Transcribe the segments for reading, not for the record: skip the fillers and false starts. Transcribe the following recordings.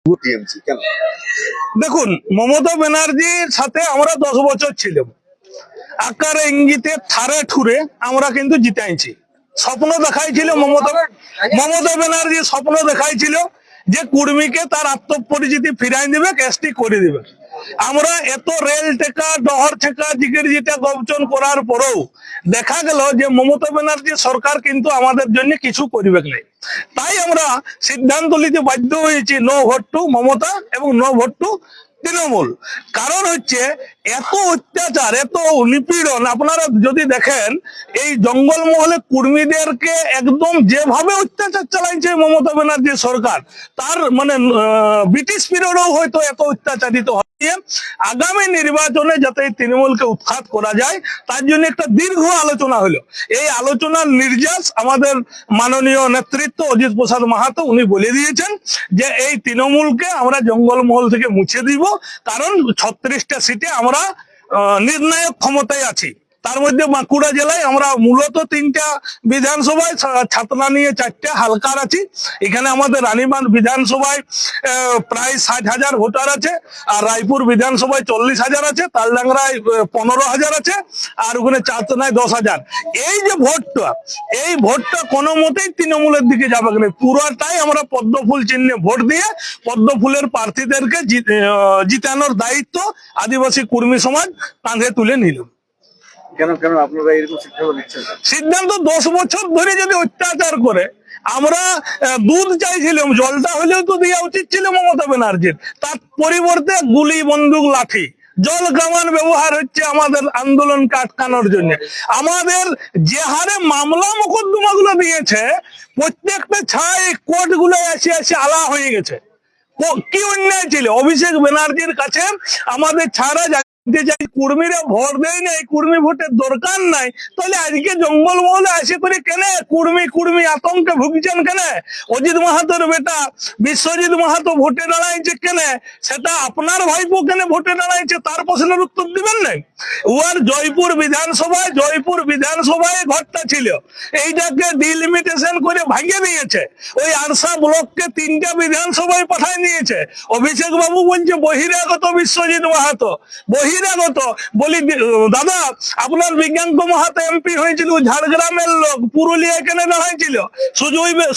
TMC কেন? দেখুন, মমতা ব্যানার্জির সাথে আমরা 10 বছর ছিলাম, আকারে ইঙ্গিতে থারে ঠুরে আমরা কিন্তু জিতাইছি। স্বপ্ন দেখাইছিল মমতা ব্যানার্জি, স্বপ্ন দেখাইছিল যে কুর্মীকে তার আত্মপরিচিতি ফিরাই দিবে, এসটি করে দিবে। আমরা এত রেল টেকা ডহর ঠেকা জিগির জিটা গবচন করার পরেও দেখা গেল যে মমতা ব্যানার্জি সরকার কিন্তু আমাদের জন্য কিছু করবে না। তাই আমরা সিদ্ধান্ত নিতে বাধ্য হয়েছি নো ভোট টু মমতা এবং নো ভোট টু তৃণমূল। কারণ হচ্ছে এত অত্যাচার, এত নিপীড়ন। আপনারা যদি দেখেন এই জঙ্গলমহলে কর্মীদেরকে একদম যেভাবে অত্যাচার চালাইছে মমতা ব্যানার্জি সরকার, তার মানে ব্রিটিশ পিরিয়ডেও হয়তো এত অত্যাচারিত হয়। আগামী নির্বাচনে যাতে তৃণমূলকে উৎখাত করা যায় তার জন্য একটা দীর্ঘ আলোচনা হলো। এই আলোচনার নির্যাস আমাদের মাননীয় নেতৃত্ব অজিত প্রসাদ মাহাতো উনি বলে দিয়েছেন যে এই তৃণমূলকে আমরা জঙ্গলমহল থেকে মুছে দিব, কারণ 36টা সিটে আমরা নির্ণায়ক ক্ষমতায় আছি। তার মধ্যে বাঁকুড়া জেলায় আমরা মূলত 3টা বিধানসভায়, ছাতনা নিয়ে 4টে হালকার আছি। এখানে আমাদের রানীবাঁধ বিধানসভায় প্রায় 60,000 ভোটার আছে, আর রায়পুর বিধানসভায় 40,000 আছে, তালডাংরায় 15,000 আছে, আর ওখানে ছাতনায় 10,000। এই যে ভোটটা, এই ভোটটা কোনো মতেই তৃণমূলের দিকে যাবে না। পুরোটাই আমরা পদ্মফুল চিহ্নে ভোট দিয়ে পদ্মফুলের প্রার্থীদেরকে জিতানোর দায়িত্ব আদিবাসী কর্মী সমাজ কাঁধে তুলে নিল। কেন কেন আপনারা এরকম সিদ্ধান্ত নিচ্ছেন? সিদ্ধান্ত 10 বছর ধরে যদি অত্যাচার করে, আমরা দুধ চাইছিলাম, জলটা হলেও তো দেওয়া উচিত ছিল মমতা ব্যানার্জির, তার পরিবর্তে গুলি, বন্দুক, লাঠি, জল কামান ব্যবহার হচ্ছে আমাদের আন্দোলন আটকানোর জন্য। আমাদের যে হারে মামলা মোকদ্দমা গুলো দিয়েছে, প্রত্যেকটা ছাই কোর্ট গুলো এসে এসে আলা হয়ে গেছে। কি অন্যায় ছিল? অভিষেক ব্যানার্জির কাছে আমাদের ছাড়া কর্মীরা ভোট দেয় না, কর্মী ভোটের দরকার নাই, তাহলে আজকে জঙ্গলমহলে আসে করে কেন কর্মী আতঙ্কে ভুগছেন কেন? অজিত মাহাতোর বেটা বিশ্বজিৎ মাহাতো ভোটে দাঁড়াইছে কেন? সেটা আপনার ভাইপো কেন ভোটে দাঁড়াইছে তার প্রশ্নের উত্তর দিবেন না? ওয়ার জয়পুর বিধানসভায় ঘরটা ছিল, এইটাকে ডিলিমিটেশন করে ভাঙিয়ে দিয়েছে। ওই আরসা ব্লককে 3টা বিধানসভায় পাঠায় নিয়েছে। অভিষেক বাবু বলছে বহিরাগত বিশ্বজিৎ মাহাতো, বহিরাগত। বলি দাদা, আপনার বিজ্ঞানক মাহাতো এমপি হয়েছিল ঝাড়গ্রামের লোক, পুরুলিয়ায় কেন দাঁড়াইছিল?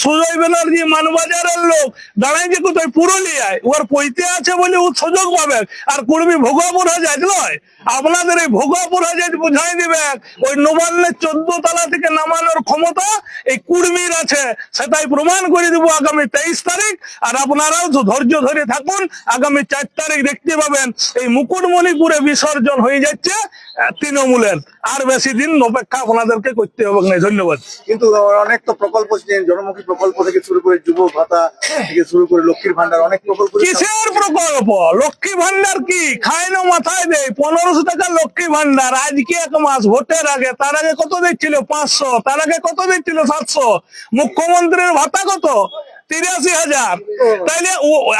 সুজয় ব্যানার্জি মানবাজারের লোক, দাঁড়াইছে কোথায়? পুরুলিয়ায়। ওর পৈতে আছে বলে ও সুযোগ পাবে, আর কর্মী ভোগাপুর হাজার নয়। আপনাদের এই ভোগাপুর হাজার বুঝাই দিবে ওই নবান্নের 14 তলা থেকে নামানোর ক্ষমতা এই কুর্মীর আছে, সেটাই প্রমাণ করে দেবো আগামী 23 তারিখ। আর আপনারাও ধৈর্য ধরে থাকুন, আগামী 4 তারিখ দেখতে পাবেন এই মুকুটমণিপুরে বিসর্জন হয়ে যাচ্ছে তৃণমূলের। আর বেশি দিন অপেক্ষা আপনাদেরকে করতে হবে না। ধন্যবাদ। কিন্তু অনেক তো প্রকল্প, জনমুখী প্রকল্প থেকে শুরু করে যুব ভাতা থেকে শুরু করে লক্ষ্মীর ভান্ডার, অনেক প্রকল্প। কিসের প্রকল্প? লক্ষ্মী ভান্ডার কি খায় না মাথায় দেয়? 1500 টাকা লক্ষ্মী ভান্ডার আজকে 1 মাস ভোটের আগে। তার আগে কত দিচ্ছিল? 500। তার আগে কত দিচ্ছিল? 700। মুখ্যমন্ত্রীর ভাতা কত? 83,000। তাইলে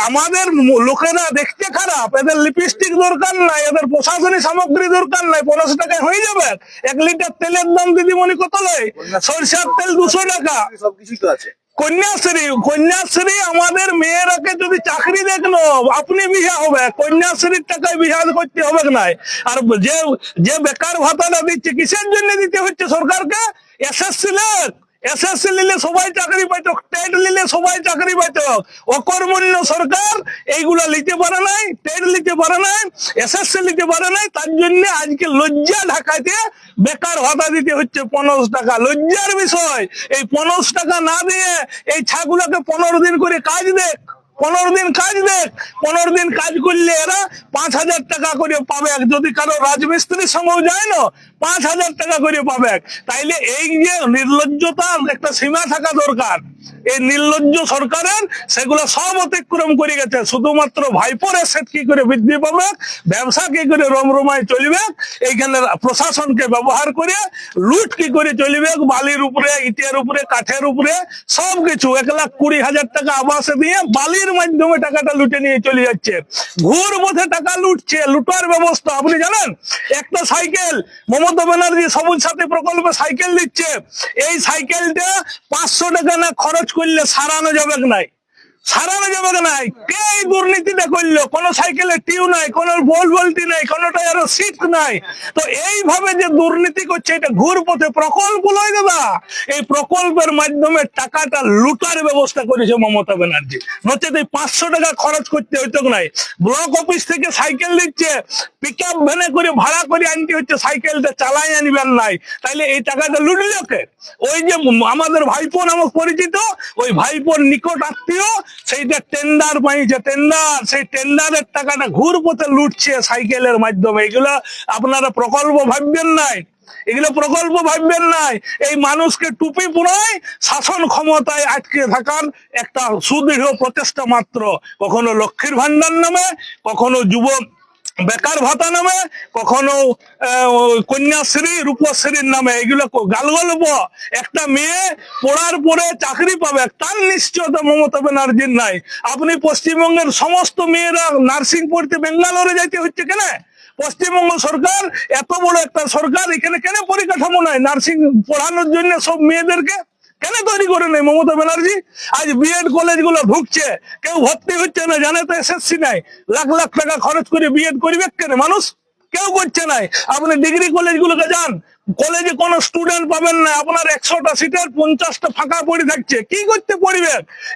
আমাদের লোকেরা দেখতে খারাপ, এদের লিপস্টিক দরকার নাই, এদের প্রশাসনিক সামগ্রী দরকার নাই, 1500 টাকায় হয়ে যাবে। 1 লিটার তেলের দাম দিদিমণি কত লয়? সরষের তেল 200 টাকা। সবকিছুই তো আছে। কন্যাশ্রী আমাদের মেয়েরাকে যদি চাকরি দেখলো আপনি বিয়ে হবে, কন্যাশ্রীর টাকায় বিয়ে করতে হবে না। আর যে বেকার ভাতাটা দিচ্ছে কিসের জন্য দিতে হচ্ছে সরকারকে? এসএসসি নিলে সবাই চাকরি পাইত, টেট নিলে সবাই চাকরি পাইত। অকর্মণ্য সরকার এইগুলা নিতে পারে নাই, টেট নিতে পারে নাই, এসএসসি নিতে পারে নাই। তার জন্য আজকে লজ্জা ঢাকাতে বেকার ভাতা দিতে হচ্ছে 1500 টাকা। লজ্জার বিষয়। এই 1500 টাকা না দিয়ে এই ছাগুলাকে 15 দিন করে কাজ দেখ, 15 দিন কাজ দেখ। 15 দিন কাজ করলে এরা 5,000 টাকা করে পাবে। যদি কারো রাজমিস্ত্রির সঙ্গেও যায় না, 5,000 টাকা করে পাবে। তাইলে এই যে নির্লজ্জতার একটা সীমা থাকা দরকার। এই নির্লজ্জ সরকারের সেগুলো সব অতিক্রম করে গেছে। শুধুমাত্র ভাইপোর এসেট কি করে বৃদ্ধি পাবে, ব্যবসা কি করে রমরমায় চলবে, এইখানে প্রশাসনকে ব্যবহার করে লুট কি করে চলবে, বালির উপরে, ইটের উপরে, কাঠের উপরে সবকিছু। 1,20,000 টাকা আবাসে দিয়ে বালির মাধ্যমে টাকাটা লুটে নিয়ে চলে যাচ্ছে। ঘুর মধ্যে টাকা লুটছে, লুটার ব্যবস্থা। আপনি জানেন একটা সাইকেল মমতা ব্যানার্জি সবুজ সাথী প্রকল্পে সাইকেল দিচ্ছে, এই সাইকেলটা 500 টাকা না খরচ করলে সারানো যাবে নাই, সারানো যাবে নাই। কে এই এটা করলো, কোনো সাইকেলে টিউ নাই, কোনো বলতি নাই, কোনো টায়ারে সিট নাই। তো এইভাবে যে দুর্নীতি করছে এটা ঘুর পথে প্রকল্প লয় দাদা। এই প্রকল্পের মাধ্যমে টাকাটা লুটার ব্যবস্থা করেছে মমতা ব্যানার্জি। নচেত এই 500 টাকা খরচ করতে হইতো নাই। ব্লক অফিস থেকে সাইকেল দিচ্ছে, পিক আপ ভ্যানে করে ভাড়া করে আনতে হচ্ছে, সাইকেলটা চালাই আনিবেন নাই। তাইলে এই টাকাটা লুটল কে? ওই যে আমাদের ভাইপো নামক পরিচিত ওই ভাইপোর নিকট আত্মীয় সেইটা টেন্ডার পাইছে, টেন্ডার, সেই টেন্ডারের টাকাটা ঘুর পথে লুটছে সাইকেলের মাধ্যমে। এগুলো আপনারা প্রকল্প ভাববেন নাই, এগুলো প্রকল্প ভাববেন নাই। এই মানুষকে টুপি পুরায় শাসন ক্ষমতায় আটকে থাকার একটা সুদৃঢ় প্রচেষ্টা মাত্র। কখনো লক্ষ্মীর ভান্ডার নামে, কখনো যুব বেকার ভাতা নামে, কখনো কন্যাশ্রী রূপশ্রীর নামে, এগুলো গালগল্প। একটা মেয়ে পড়ার পরে চাকরি পাবে তার নিশ্চয়তা মমতা ব্যানার্জির নাই। আপনি পশ্চিমবঙ্গের সমস্ত মেয়েরা নার্সিং পড়তে বেঙ্গালোরে যাইতে হচ্ছে কেন? পশ্চিমবঙ্গ সরকার এত বড় একটা সরকার, এখানে কেন পরিকাঠামো নাই নার্সিং পড়ানোর জন্য সব মেয়েদেরকে কেন তৈরি করে নেই মমতা ব্যানার্জি? আজ বিএড কলেজ গুলো ঢুকছে, কেউ ভর্তি হচ্ছে না, জানে তো এসএসসি নাই। লাখ লাখ টাকা খরচ করে বিএড করবে কেন মানুষ? কেউ করছে নাই। আপনি ডিগ্রি কলেজ গুলোকে যান, কলেজে কোনো স্টুডেন্ট পাবেন না। আপনার 100টা সিটের 50টা ফাঁকা পড়ে থাকছে। কি করতে পড়বে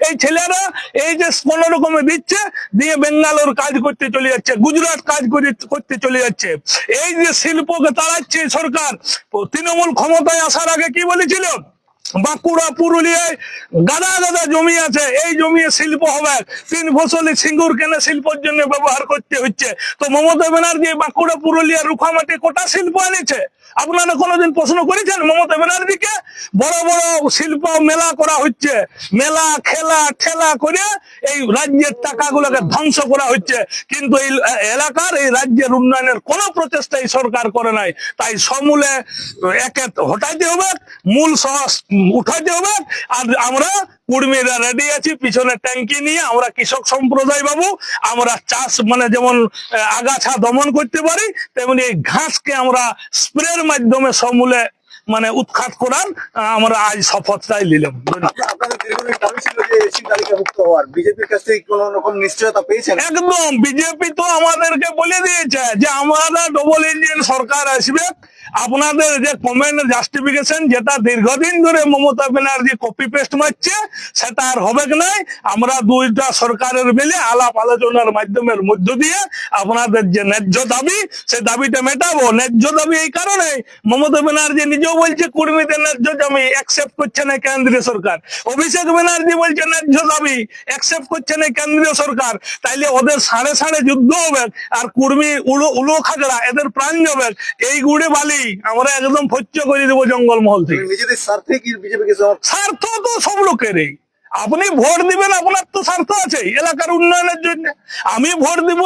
এই ছেলেরা? এই যে কোনো রকমে দিচ্ছে, দিয়ে বেঙ্গালোর কাজ করতে চলে যাচ্ছে, গুজরাট কাজ করতে চলে যাচ্ছে। এই যে শিল্পকে তাড়াচ্ছে সরকার। তৃণমূল ক্ষমতায় আসার আগে কি বলেছিল? বাঁকুড়া পুরুলিয়ায় গাদা গাদা জমি আছে, এই জমি শিল্প হবে। 3 ফসলি সিঙ্গুর কেন শিল্পের জন্য ব্যবহার করতে হচ্ছে? তো মমতা ব্যানার্জি বাঁকুড়া পুরুলিয়া রুখামাটি কোটা শিল্প এনেছে? আপনারা কোনোদিন প্রশ্ন করেছেন মমতা ব্যানার্জিকে? বড় বড় শিল্প মেলা করা হচ্ছে, মেলা খেলা ঠেলা করে এই রাজ্যের টাকাগুলোকে ধ্বংস করা হচ্ছে। কিন্তু এই এলাকার এই রাজ্যের উন্নয়নের কোনো প্রচেষ্টা এই সরকার করে নাই। তাই সমূলে একে হটাইতে হবে, মূল সহজ উঠাইতে হবে। আর আমরা কুর্মীরা রেডি আছি পিছনে ট্যাঙ্কি নিয়ে। আমরা কৃষক সম্প্রদায় বাবু, আমরা চাষ মানে যেমন আগাছা দমন করতে পারি, তেমনি এই ঘাসকে আমরা স্প্রের মাধ্যমে সমূলে মানে উৎখাত করার আমরা আজ শপথটাই নিলাম। আপনাদের দীর্ঘদিন দাবি ছিল যে এসি তালিকাভুক্ত হওয়ার, বিজেপির কাছ থেকে কোনো রকম নিশ্চয়তা পেয়েছেন? একদম, বিজেপি তো আমাদেরকে বলে দিয়েছে যে আমরা ডবল ইঞ্জিন সরকার আসবে। আপনাদের যে কমেন্ট জাস্টিফিকেশন যেটা দীর্ঘদিন ধরে মমতা ব্যানার্জি কপি পেস্ট মারছে, সেটা আর হবে নাই। আমরা দুইটা সরকারের মিলে আলাপ আলোচনার মাধ্যমের মধ্য দিয়ে আপনাদের যে ন্যায্য দাবি, সে দাবিটা মেটাবো। ন্যায্য দাবি এই কারণে মমতা ব্যানার্জি নিজেও বলছে কর্মীদের ন্যায্য দাবি অ্যাকসেপ্ট করছে না কেন্দ্রীয় সরকার। অভিষেক ব্যানার্জি বলছে ন্যায্য দাবি অ্যাকসেপ্ট করছে না কেন্দ্রীয় সরকার। তাইলে ওদের সাড়ে সাড়ে যুদ্ধ হবে, আর কর্মী উলো খাগড়া এদের প্রাণ যাবে। এই গুড়ে বালি আমরা একদম ফচ্চ করে দেবো জঙ্গলমহল থেকে। নিজেদের স্বার্থে কি বিজেপিকে স্বার্থ তো সব লোকেরই। আপনি ভোট দিবেন, আপনার তো স্বার্থ আছে এলাকার উন্নয়নের জন্য। আমি ভোট দিব,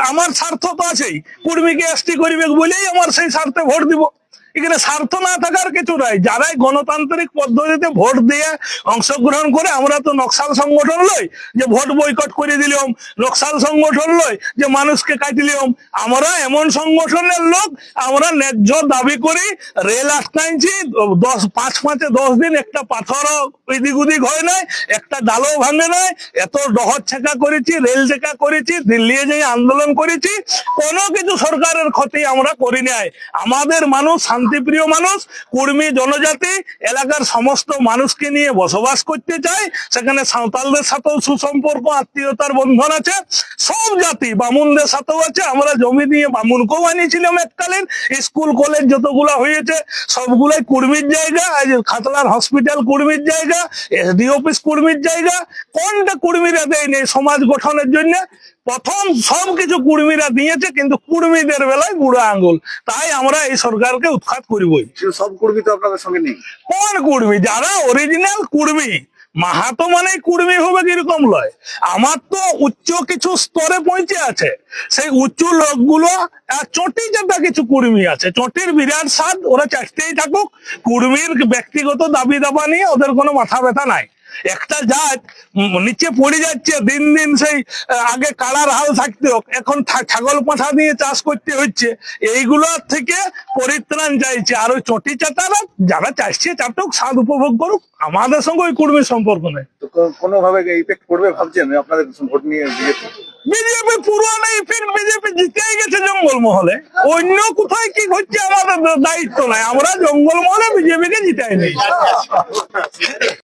আমার স্বার্থ তো আছেই। কর্মীকে এসটি করবে বলেই আমার সেই স্বার্থে ভোট দিব। এখানে স্বার্থ না থাকার কিছু নাই। যারাই গণতান্ত্রিক পদ্ধতিতে ভোট দিয়ে অংশগ্রহণ করে, আমরা তো নকশাল সংগঠন লই যে ভোট বয়কট করে দিলাম, নকশাল সংগঠন লই যে মানুষকে কাটিলাম। আমরা এমন সংগঠনের লোক, আমরা ন্যায্য দাবি করি। রেল আটকাইছি 5 দিন, একটা পাথরও এদিক ওদিক হয় নাই, একটা ডালও ভাঙে নাই। এত ডহর ছেঁকা করেছি, রেল ছেঁকা করেছি, দিল্লি যাই আন্দোলন করেছি, কোনো কিছু সরকারের ক্ষতি আমরা করি নাই। আমাদের মানুষ শান্তিপ্রিয় মানুষ, কর্মী জনজাতি এলাকার সমস্ত মানুষকে নিয়ে বসবাস করতে চায়। সেখানে সাঁওতালদের সাথেও সুসম্পর্ক, আত্মীয়তার বন্ধন আছে। সব জাতি, বামুনদের সাথেও আছে। আমরা জমি নিয়ে বামুনকেও আনিয়েছিলাম এককালীন। স্কুল কলেজ যতগুলা হয়েছে সবগুলাই কর্মীর জায়গা। আজ খাতলার হসপিটাল কর্মীর জায়গা, এসডি অফিস কর্মীর জায়গা। কোনটা কর্মীরা দেয়নি সমাজ গঠনের জন্য? প্রথম সবকিছু কর্মীরা দিয়েছে, কিন্তু কর্মীদের বেলায় বুড়া আঙ্গুল। তাই আমরা এই সরকারকে উৎখাত করিবই। সব কর্মী তো আপনাদের সঙ্গে নেই। কোন কর্মী? যারা অরিজিনাল কর্মী, মাহাতো মানে কর্মী হবে কিরকম লয়। আমার তো উচ্চ কিছু স্তরে পৌঁছে আছে, সেই উচ্চ লোকগুলো চটি যেটা কিছু কর্মী আছে, চটির বিরাট স্বাদ, ওরা চাইতেই থাকুক। কর্মীর ব্যক্তিগত দাবি দাবা নিয়ে ওদের কোনো মাথা ব্যথা নাই। একটা জাত নিচে পড়ে যাচ্ছে দিন দিন। সেই আগে কাড়ার হাল থাকতো, এখন ছাগল পাঁঠা দিয়ে চাষ করতে হচ্ছে। এইগুলোর থেকে পরিত্রাণ চাইছে। আর ওই চটি চাটারা যারা চাইছে চাটুক, স্বাদ উপভোগ করুক, আমাদের সঙ্গে ওই কুর্মীর সম্পর্ক নেই। তো কোনোভাবে ইফেক্ট করবে ভাবছেন আপনাদের ভোট নিয়ে বিজেপি? বিজেপি পুরোনো ইফেক্ট, বিজেপি জিতেই গেছে জঙ্গলমহলে। অন্য কোথায় কি হচ্ছে আমাদের দায়িত্ব নাই, আমরা জঙ্গলমহলে বিজেপিকে জিতাই নেই।